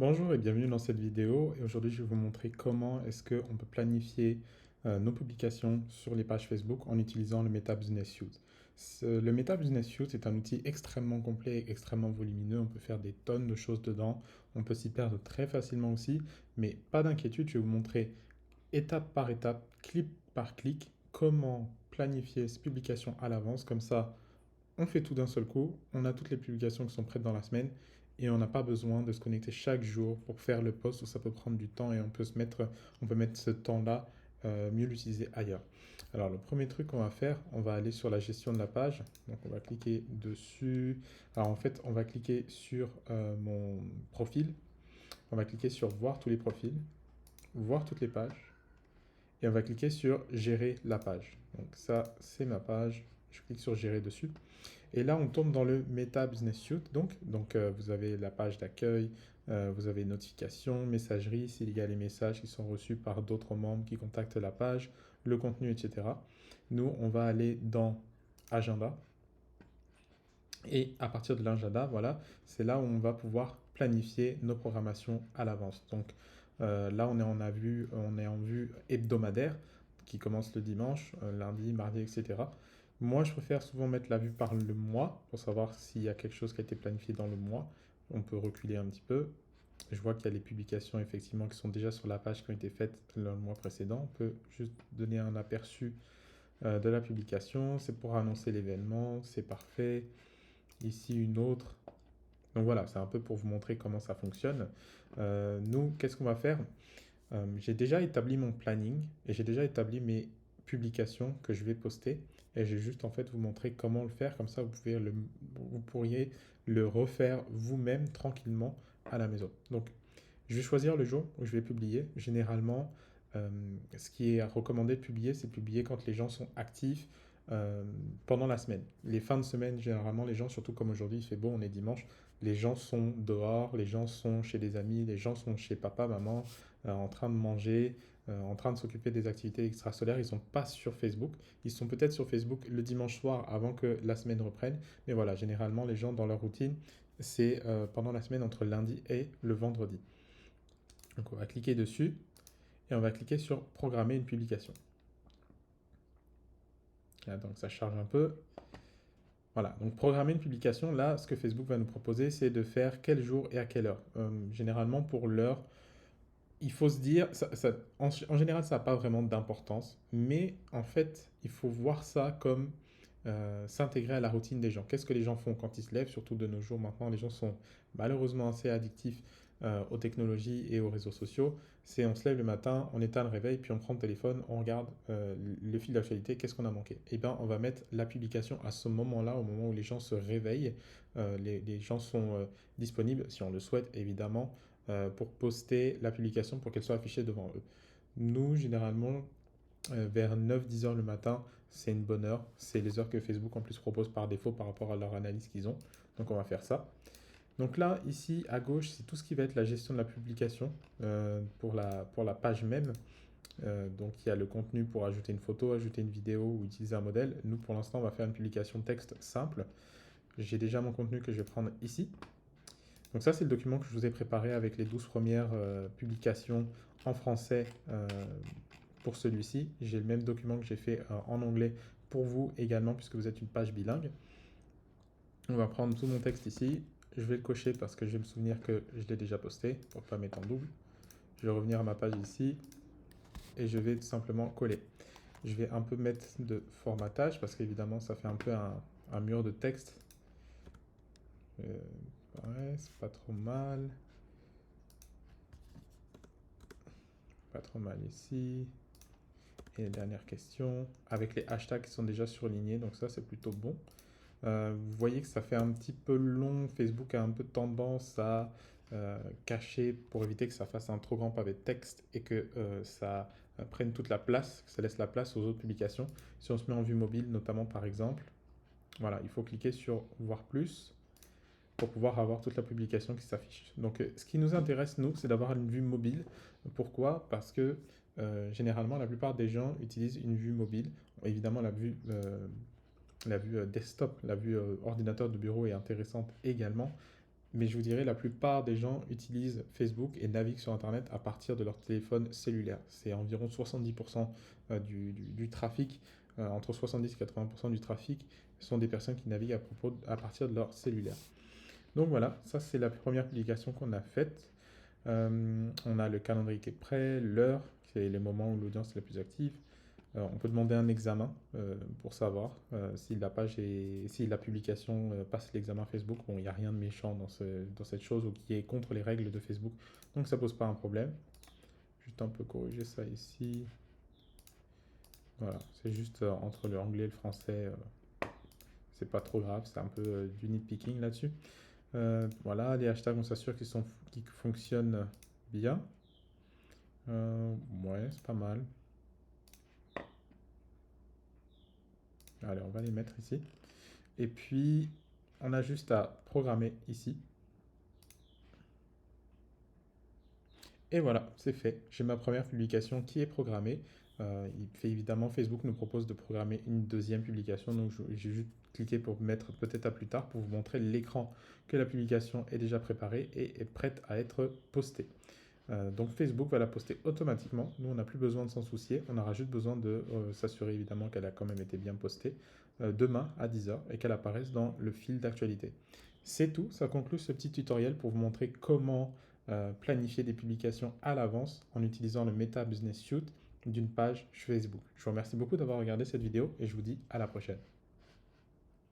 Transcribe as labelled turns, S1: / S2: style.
S1: Bonjour et bienvenue dans cette vidéo. Et aujourd'hui, je vais vous montrer comment est-ce qu'on peut planifier nos publications sur les pages Facebook en utilisant le Meta Business Suite. Le Meta Business Suite est un outil extrêmement complet et extrêmement volumineux. On peut faire des tonnes de choses dedans. On peut s'y perdre très facilement aussi. Mais pas d'inquiétude, je vais vous montrer étape par étape, clic par clic, comment planifier ces publications à l'avance. Comme ça, on fait tout d'un seul coup, on a toutes les publications qui sont prêtes dans la semaine et on n'a pas besoin de se connecter chaque jour pour faire le post où ça peut prendre du temps et on peut mettre ce temps-là, mieux l'utiliser ailleurs. Alors le premier truc qu'on va faire, on va aller sur la gestion de la page. Donc on va cliquer dessus. Alors en fait, on va cliquer sur mon profil. On va cliquer sur voir tous les profils, voir toutes les pages et on va cliquer sur gérer la page. Donc ça, c'est ma page. Je clique sur gérer dessus. Et là, on tombe dans le Meta Business Suite. Vous avez la page d'accueil, vous avez notifications, messagerie, s'il y a les messages qui sont reçus par d'autres membres qui contactent la page, le contenu, etc. Nous, on va aller dans Agenda. Et à partir de l'agenda, voilà, c'est là où on va pouvoir planifier nos programmations à l'avance. Là, on est en vue hebdomadaire qui commence le dimanche, lundi, mardi, etc. Moi, je préfère souvent mettre la vue par le mois pour savoir s'il y a quelque chose qui a été planifié dans le mois. On peut reculer un petit peu. Je vois qu'il y a les publications effectivement qui sont déjà sur la page qui ont été faites le mois précédent. On peut juste donner un aperçu de la publication. C'est pour annoncer l'événement, c'est parfait. Ici une autre. Donc voilà, c'est un peu pour vous montrer comment ça fonctionne. Nous, qu'est-ce qu'on va faire? J'ai déjà établi mon planning et j'ai déjà établi mes publications que je vais poster. Et j'ai juste en fait vous montrer comment le faire. Comme ça, vous pourriez le refaire vous-même tranquillement à la maison. Donc, je vais choisir le jour où je vais publier. Généralement, ce qui est recommandé de publier, c'est de publier quand les gens sont actifs pendant la semaine. Les fins de semaine, généralement, les gens, surtout comme aujourd'hui, il fait beau, on est dimanche, les gens sont dehors, les gens sont chez des amis, les gens sont chez papa, maman, en train de manger, en train de s'occuper des activités extrascolaires. Ils ne sont pas sur Facebook. Ils sont peut-être sur Facebook le dimanche soir avant que la semaine reprenne. Mais voilà, généralement, les gens, dans leur routine, c'est pendant la semaine entre lundi et le vendredi. Donc on va cliquer dessus et on va cliquer sur programmer une publication. Là, donc ça charge un peu. Voilà, donc programmer une publication, là, ce que Facebook va nous proposer, c'est de faire quel jour et à quelle heure. Généralement, pour l'heure, il faut se dire, en général, ça n'a pas vraiment d'importance, mais en fait, il faut voir ça comme s'intégrer à la routine des gens. Qu'est-ce que les gens font quand ils se lèvent, surtout de nos jours maintenant, les gens sont malheureusement assez addictifs aux technologies et aux réseaux sociaux. C'est on se lève le matin, on éteint le réveil, puis on prend le téléphone, on regarde le fil d'actualité, qu'est-ce qu'on a manqué? Eh bien, on va mettre la publication à ce moment-là, au moment où les gens se réveillent. Les gens sont disponibles, si on le souhaite évidemment, pour poster la publication pour qu'elle soit affichée devant eux. Nous, généralement, vers 9-10 heures le matin, c'est une bonne heure. C'est les heures que Facebook en plus propose par défaut par rapport à leur analyse qu'ils ont. Donc on va faire ça. Donc là, ici à gauche, c'est tout ce qui va être la gestion de la publication pour la page même. Donc il y a le contenu pour ajouter une photo, ajouter une vidéo ou utiliser un modèle. Nous, pour l'instant, on va faire une publication texte simple. J'ai déjà mon contenu que je vais prendre ici. Donc ça, c'est le document que je vous ai préparé avec les 12 premières publications en français pour celui-ci. J'ai le même document que j'ai fait en anglais pour vous également, puisque vous êtes une page bilingue. On va prendre tout mon texte ici. Je vais le cocher parce que je vais me souvenir que je l'ai déjà posté, pour ne pas mettre en double. Je vais revenir à ma page ici et je vais tout simplement coller. Je vais un peu mettre de formatage parce qu'évidemment, ça fait un peu un mur de texte. Ouais, c'est pas trop mal. Pas trop mal ici. Et dernière question, avec les hashtags qui sont déjà surlignés, donc ça c'est plutôt bon. Vous voyez que ça fait un petit peu long, Facebook a un peu tendance à cacher pour éviter que ça fasse un trop grand pavé de texte et que ça prenne toute la place, que ça laisse la place aux autres publications. Si on se met en vue mobile notamment par exemple, voilà, il faut cliquer sur voir plus pour pouvoir avoir toute la publication qui s'affiche. Donc ce qui nous intéresse, nous, c'est d'avoir une vue mobile. Pourquoi? Parce que généralement, la plupart des gens utilisent une vue mobile. Évidemment, la vue desktop, la vue ordinateur de bureau est intéressante également. mais je vous dirais la plupart des gens utilisent Facebook et naviguent sur Internet à partir de leur téléphone cellulaire. C'est environ 70% du trafic, entre 70 et 80% du trafic sont des personnes qui naviguent à partir de leur cellulaire. Donc voilà, ça c'est la première publication qu'on a faite. On a le calendrier qui est prêt, l'heure, c'est les moments où l'audience est la plus active. On peut demander un examen pour savoir si la page si la publication passe l'examen Facebook. Bon, il n'y a rien de méchant dans cette chose ou qui est contre les règles de Facebook, donc ça pose pas un problème. Juste un peu corriger ça ici. Voilà, c'est juste entre le anglais et le français, c'est pas trop grave, c'est un peu du nitpicking là-dessus. Voilà, les hashtags, on s'assure qu'ils fonctionnent bien. Ouais, c'est pas mal. Allez, on va les mettre ici. Et puis, on a juste à programmer ici. Et voilà, c'est fait. J'ai ma première publication qui est programmée. Évidemment, Facebook nous propose de programmer une deuxième publication. Donc, j'ai juste cliqué pour mettre peut-être à plus tard pour vous montrer l'écran que la publication est déjà préparée et est prête à être postée. Donc Facebook va la poster automatiquement. Nous, on n'a plus besoin de s'en soucier. On aura juste besoin de s'assurer évidemment qu'elle a quand même été bien postée demain à 10 heures et qu'elle apparaisse dans le fil d'actualité. C'est tout. Ça conclut ce petit tutoriel pour vous montrer comment planifier des publications à l'avance en utilisant le Meta Business Suite d'une page Facebook. Je vous remercie beaucoup d'avoir regardé cette vidéo et je vous dis à la prochaine.